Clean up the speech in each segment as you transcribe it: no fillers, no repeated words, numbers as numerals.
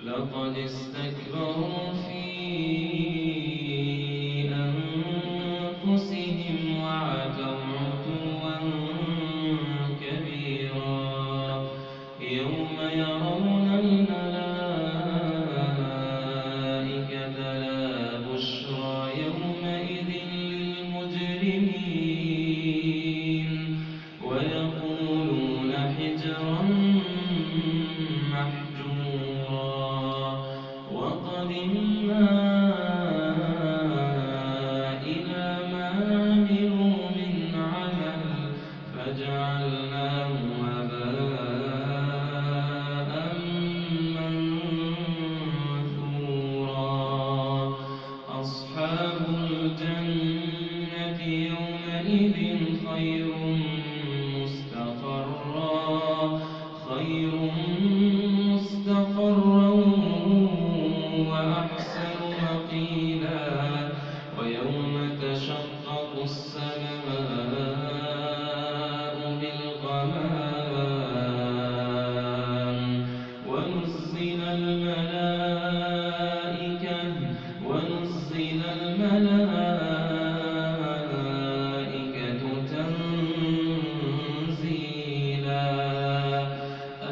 لقد استكبروا في أنفسهم وعتوا عتوا كبيرا يوم يرون الملائكة لا بشرى يومئذ للمجرمين ويقولون حجرا وقدمنا إلى ما عملوا من عمل فجعلناه هباء منثورا أصحاب الجنة يومئذ خير مستقرا وأحسن مقيلا ويوم تشقق السماء بالغمام ونزل الملائكة تنزيلا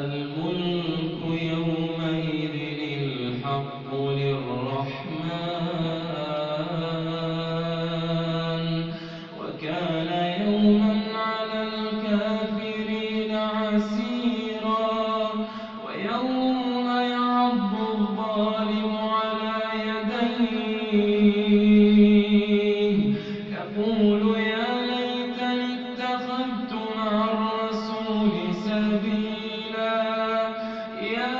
الملك يومئذ الحق للرحمن وكان يوما على الكافرين عسيرا ويوم يعض الظالم على يديه يقول يا ليتني اتخذت مع الرسول سبيلا يا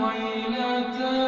ويلتى